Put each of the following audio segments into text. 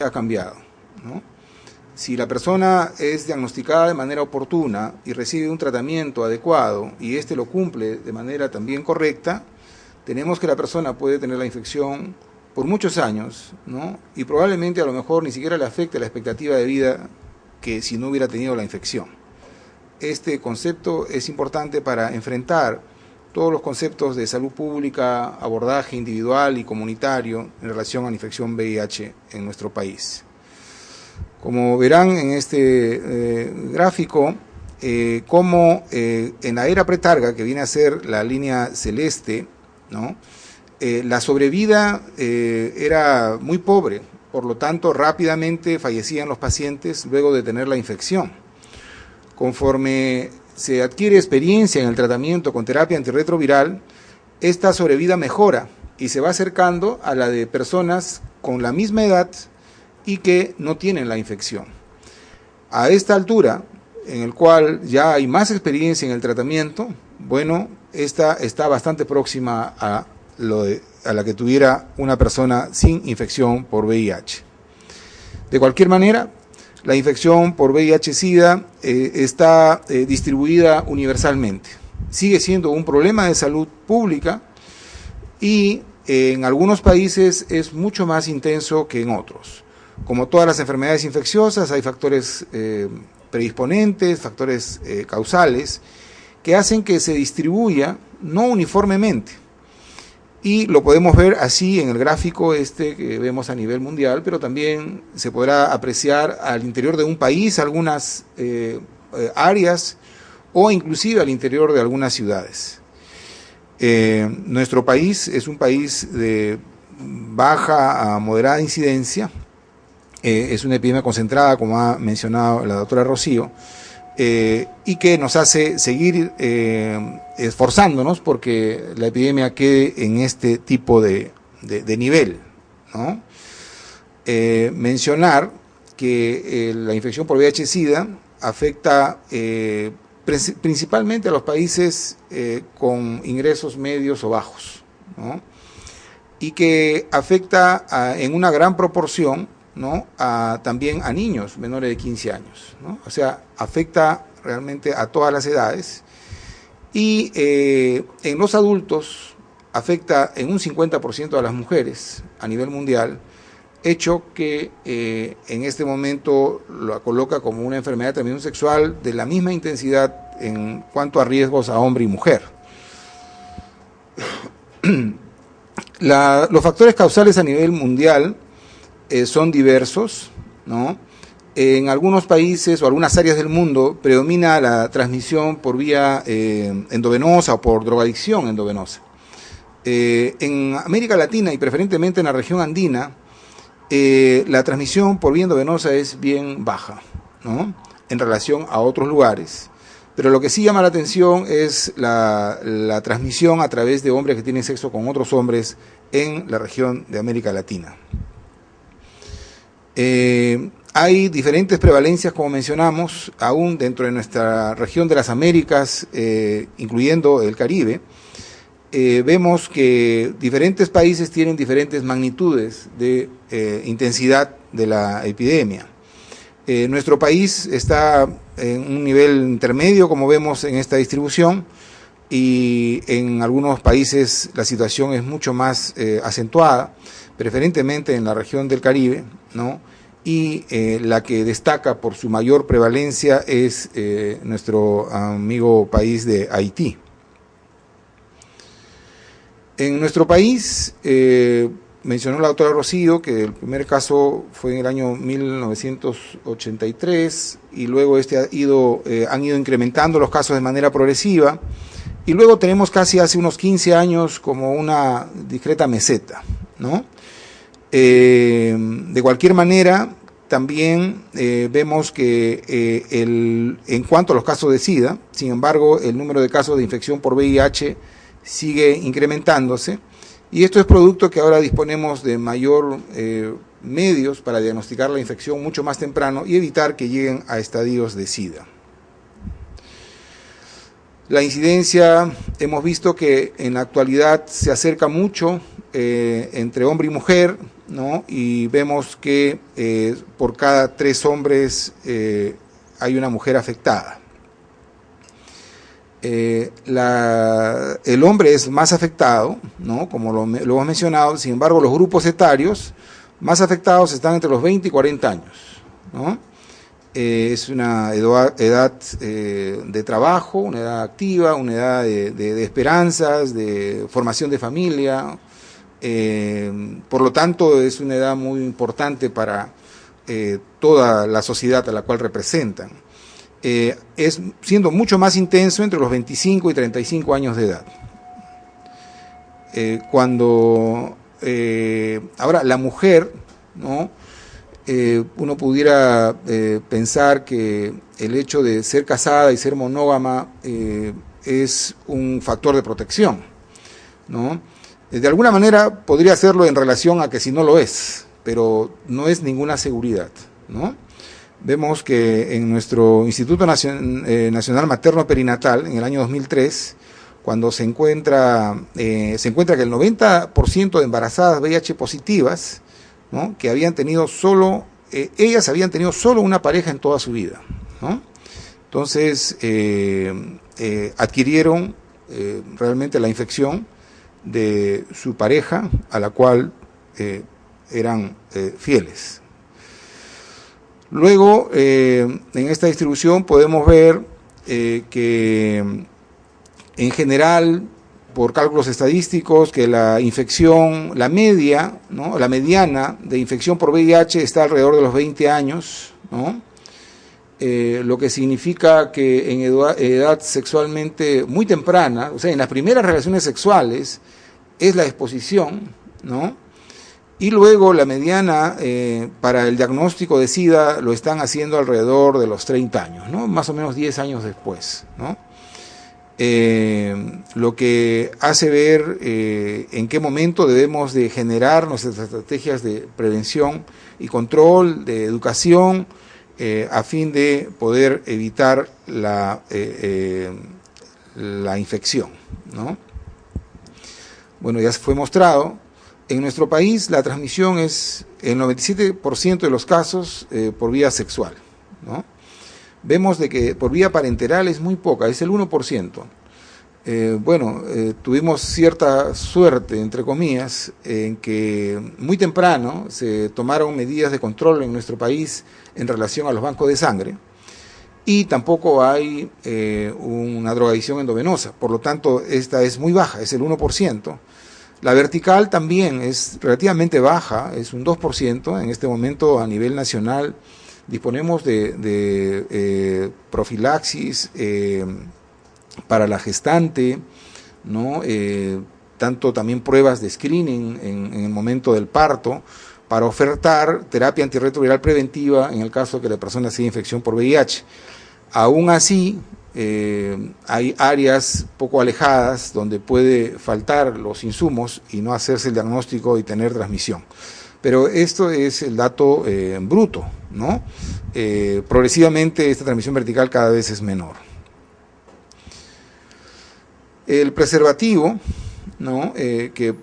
ha cambiado, ¿no? Si la persona es diagnosticada de manera oportuna y recibe un tratamiento adecuado y éste lo cumple de manera también correcta, tenemos que la persona puede tener la infección por muchos años, ¿no? Y probablemente a lo mejor ni siquiera le afecte la expectativa de vida que si no hubiera tenido la infección. Este concepto es importante para enfrentar todos los conceptos de salud pública, abordaje individual y comunitario en relación a la infección VIH en nuestro país. Como verán en este gráfico, como en la era pretarga, que viene a ser la línea celeste, ¿no? La sobrevida era muy pobre, por lo tanto rápidamente fallecían los pacientes luego de tener la infección. Conforme se adquiere experiencia en el tratamiento con terapia antirretroviral, esta sobrevida mejora y se va acercando a la de personas con la misma edad y que no tienen la infección. A esta altura, en el cual ya hay más experiencia en el tratamiento, bueno, esta está bastante próxima a la que tuviera una persona sin infección por VIH. De cualquier manera, la infección por VIH-Sida está distribuida universalmente. Sigue siendo un problema de salud pública y en algunos países es mucho más intenso que en otros. Como todas las enfermedades infecciosas, hay factores predisponentes, factores causales, que hacen que se distribuya no uniformemente. Y lo podemos ver así en el gráfico que vemos a nivel mundial, pero también se podrá apreciar al interior de un país algunas áreas o inclusive al interior de algunas ciudades. Nuestro país es un país de baja a moderada incidencia, es una epidemia concentrada, como ha mencionado la doctora Rocío, y que nos hace seguir esforzándonos porque la epidemia quede en este tipo de nivel, ¿no? Mencionar que la infección por VIH-Sida afecta principalmente a los países con ingresos medios o bajos, ¿no? Y que afecta en una gran proporción, ¿no? También a niños menores de 15 años, ¿no? O sea, afecta realmente a todas las edades y en los adultos afecta en un 50% a las mujeres a nivel mundial, hecho que en este momento lo coloca como una enfermedad de transmisión sexual de la misma intensidad en cuanto a riesgos a hombre y mujer. Los factores causales a nivel mundial son diversos, ¿no? En algunos países o algunas áreas del mundo predomina la transmisión por vía endovenosa o por drogadicción endovenosa. En América Latina y preferentemente en la región andina, la transmisión por vía endovenosa es bien baja, ¿no? En relación a otros lugares. Pero lo que sí llama la atención es la transmisión a través de hombres que tienen sexo con otros hombres en la región de América Latina. Hay diferentes prevalencias, como mencionamos, aún dentro de nuestra región de las Américas, incluyendo el Caribe. Vemos que diferentes países tienen diferentes magnitudes de intensidad de la epidemia. Nuestro país está en un nivel intermedio, como vemos en esta distribución, y en algunos países la situación es mucho más acentuada, preferentemente en la región del Caribe, ¿no? Y la que destaca por su mayor prevalencia es nuestro amigo país de Haití. En nuestro país, mencionó la doctora Rocío que el primer caso fue en el año 1983 y luego han ido incrementando los casos de manera progresiva y luego tenemos casi hace unos 15 años como una discreta meseta, ¿no? De cualquier manera, también vemos que en cuanto a los casos de SIDA, sin embargo, el número de casos de infección por VIH sigue incrementándose, y esto es producto que ahora disponemos de mayor medios para diagnosticar la infección mucho más temprano y evitar que lleguen a estadios de SIDA. La incidencia, hemos visto que en la actualidad se acerca mucho entre hombre y mujer, ¿no? Y vemos que por cada 3 hombres hay una mujer afectada. El hombre es más afectado, ¿no? Como lo hemos mencionado. Sin embargo, los grupos etarios más afectados están entre los 20 y 40 años, ¿no? Es una edad de trabajo, una edad activa, una edad de esperanzas, de formación de familia. Por lo tanto, es una edad muy importante para toda la sociedad a la cual representan. Es siendo mucho más intenso entre los 25 y 35 años de edad. Ahora, la mujer, ¿no? Uno pudiera pensar que el hecho de ser casada y ser monógama es un factor de protección, ¿no? De alguna manera podría serlo en relación a que si no lo es, pero no es ninguna seguridad, ¿no? Vemos que en nuestro Instituto Nacional Materno Perinatal, en el año 2003, cuando se encuentra que el 90% de embarazadas VIH positivas, ¿no? Que habían tenido ellas habían tenido solo una pareja en toda su vida, ¿no? Entonces adquirieron realmente la infección de su pareja a la cual eran fieles. Luego, en esta distribución podemos ver que en general, por cálculos estadísticos, que la infección, la media, ¿no? La mediana de infección por VIH está alrededor de los 20 años, ¿no? Lo que significa que en edad sexualmente muy temprana, o sea, en las primeras relaciones sexuales, es la exposición, ¿no? Y luego la mediana para el diagnóstico de SIDA lo están haciendo alrededor de los 30 años, ¿no? Más o menos 10 años después, ¿no? Lo que hace ver en qué momento debemos de generar nuestras estrategias de prevención y control, de educación, a fin de poder evitar la infección, ¿no? Bueno, ya fue mostrado. En nuestro país la transmisión es el 97% de los casos por vía sexual, ¿no? Vemos de que por vía parenteral es muy poca, es el 1%. Tuvimos cierta suerte, entre comillas, en que muy temprano se tomaron medidas de control en nuestro país en relación a los bancos de sangre, y tampoco hay una drogadicción endovenosa, por lo tanto esta es muy baja, es el 1%. La vertical también es relativamente baja, es un 2%. En este momento a nivel nacional disponemos de profilaxis para la gestante, ¿no? Tanto también pruebas de screening en el momento del parto, para ofertar terapia antirretroviral preventiva en el caso de que la persona sea infección por VIH. Aún así, hay áreas poco alejadas donde puede faltar los insumos y no hacerse el diagnóstico y tener transmisión. Pero esto es el dato bruto, ¿no? Progresivamente esta transmisión vertical cada vez es menor. El preservativo, ¿no? Que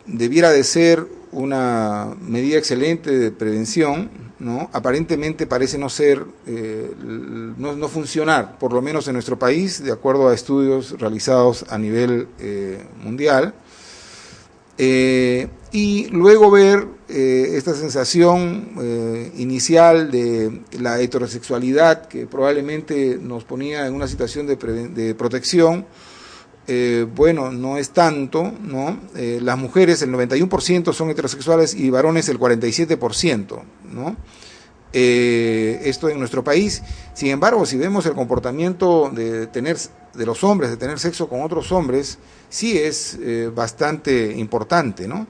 debiera de ser una medida excelente de prevención, ¿no? Aparentemente parece no funcionar, por lo menos en nuestro país, de acuerdo a estudios realizados a nivel mundial. Y luego ver esta sensación inicial de la heterosexualidad, que probablemente nos ponía en una situación de protección. No es tanto, ¿no? Las mujeres, el 91% son heterosexuales y varones el 47%, ¿no? Esto en nuestro país. Sin embargo, si vemos el comportamiento de los hombres, de tener sexo con otros hombres, sí es bastante importante, ¿no?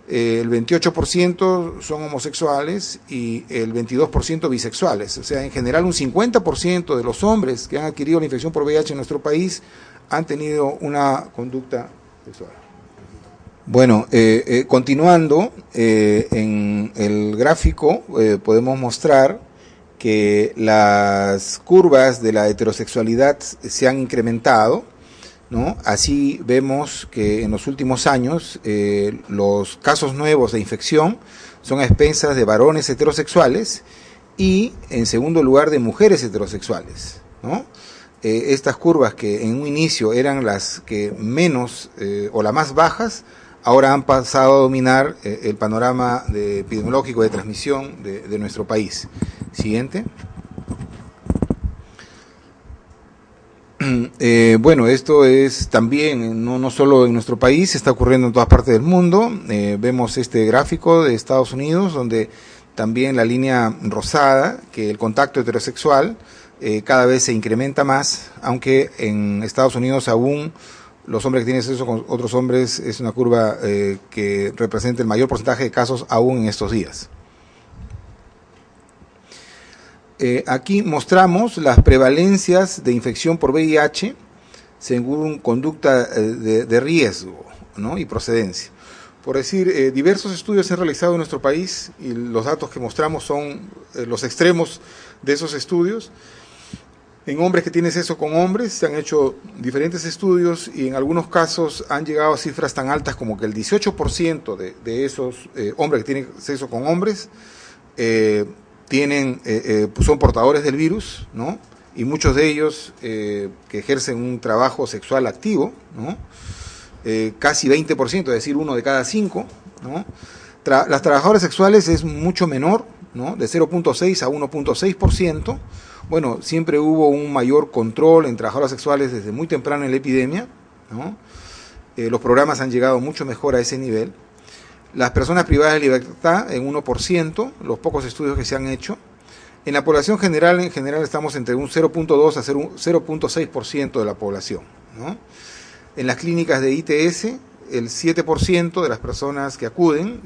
El 28% son homosexuales y el 22% bisexuales. O sea, en general un 50% de los hombres que han adquirido la infección por VIH en nuestro país han tenido una conducta sexual. Bueno, continuando, en el gráfico podemos mostrar que las curvas de la heterosexualidad se han incrementado ¿no? Así vemos que en los últimos años los casos nuevos de infección son a expensas de varones heterosexuales y, en segundo lugar, de mujeres heterosexuales, ¿no? Estas curvas que en un inicio eran las que menos o las más bajas, ahora han pasado a dominar el panorama epidemiológico de transmisión de nuestro país. Siguiente. Bueno, esto es también, no solo en nuestro país, está ocurriendo en todas partes del mundo. Vemos este gráfico de Estados Unidos, donde también la línea rosada, que el contacto heterosexual cada vez se incrementa más, aunque en Estados Unidos aún los hombres que tienen sexo con otros hombres es una curva que representa el mayor porcentaje de casos aún en estos días. Aquí mostramos las prevalencias de infección por VIH según conducta de riesgo, ¿no? Y procedencia. Por decir, diversos estudios se han realizado en nuestro país y los datos que mostramos son los extremos de esos estudios. En hombres que tienen sexo con hombres se han hecho diferentes estudios y en algunos casos han llegado a cifras tan altas como que el 18% de esos hombres que tienen sexo con hombres son portadores del virus, ¿no? Y muchos de ellos que ejercen un trabajo sexual activo, ¿no? Casi 20%, es decir, 1 de cada 5, ¿no? Las trabajadoras sexuales es mucho menor, ¿no? De 0.6 a 1.6%. Bueno, siempre hubo un mayor control en trabajadoras sexuales desde muy temprano en la epidemia, ¿no? Los programas han llegado mucho mejor a ese nivel. Las personas privadas de libertad en 1%, los pocos estudios que se han hecho. En la población general, estamos entre un 0.2 a 0.6% de la población, ¿no? En las clínicas de ITS, el 7% de las personas que acuden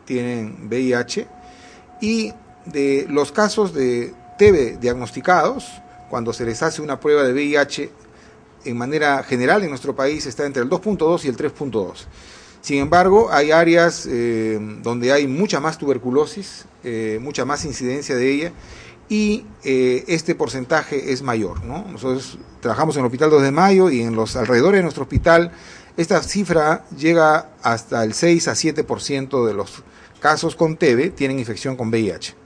tienen VIH, y de los casos de TB diagnosticados, cuando se les hace una prueba de VIH, en manera general en nuestro país está entre el 2.2 y el 3.2. Sin embargo, hay áreas donde hay mucha más tuberculosis, mucha más incidencia de ella, y este porcentaje es mayor, ¿no? Nosotros trabajamos en el Hospital 2 de Mayo y en los alrededores de nuestro hospital esta cifra llega hasta el 6 a 7% de los casos con TB tienen infección con VIH.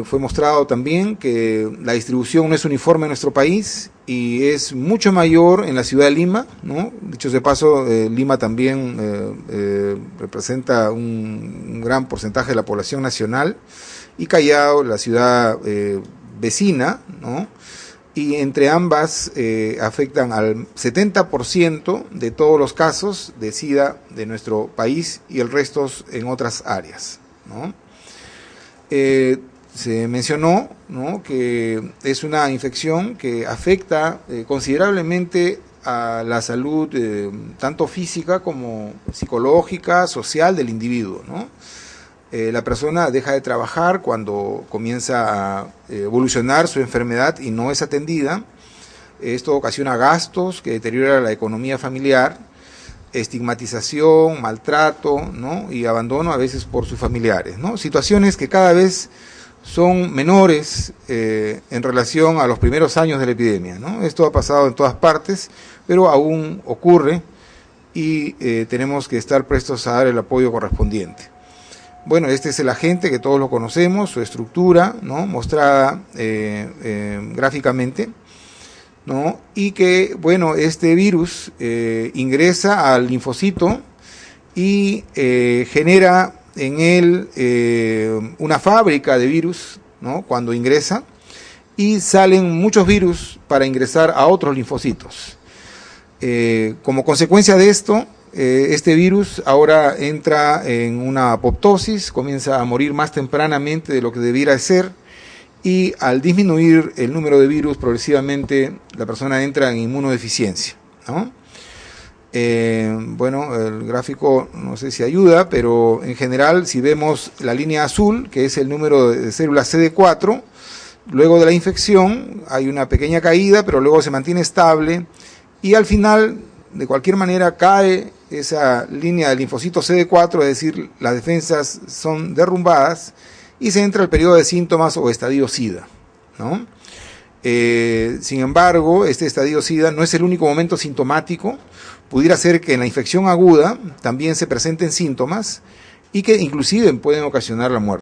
Fue mostrado también que la distribución no es uniforme en nuestro país y es mucho mayor en la ciudad de Lima, ¿no? Dicho de paso, Lima también representa un gran porcentaje de la población nacional, y Callao, la ciudad vecina, ¿no? Y entre ambas afectan al 70% de todos los casos de SIDA de nuestro país y el resto en otras áreas, ¿no? Se mencionó, ¿no?, que es una infección que afecta considerablemente a la salud tanto física como psicológica, social del individuo, ¿no? La persona deja de trabajar cuando comienza a evolucionar su enfermedad y no es atendida. Esto ocasiona gastos que deterioran la economía familiar, estigmatización, maltrato, ¿no?, y abandono a veces por sus familiares, ¿no? Situaciones que cada vez son menores en relación a los primeros años de la epidemia, ¿no? Esto ha pasado en todas partes, pero aún ocurre y tenemos que estar prestos a dar el apoyo correspondiente. Bueno, este es el agente que todos lo conocemos, su estructura, ¿no?, mostrada gráficamente, ¿no? Y que, bueno, este virus ingresa al linfocito y genera en él una fábrica de virus, ¿no?, cuando ingresa, y salen muchos virus para ingresar a otros linfocitos. Como consecuencia de esto, este virus ahora entra en una apoptosis, comienza a morir más tempranamente de lo que debiera ser, y al disminuir el número de virus progresivamente la persona entra en inmunodeficiencia, ¿no? Bueno, el gráfico no sé si ayuda, pero en general, si vemos la línea azul, que es el número de células CD4, luego de la infección hay una pequeña caída, pero luego se mantiene estable, y al final, de cualquier manera, cae esa línea del linfocito CD4, es decir, las defensas son derrumbadas, y se entra al periodo de síntomas o estadio SIDA, ¿no? Sin embargo, este estadio SIDA no es el único momento sintomático. Pudiera ser que en la infección aguda también se presenten síntomas y que inclusive pueden ocasionar la muerte.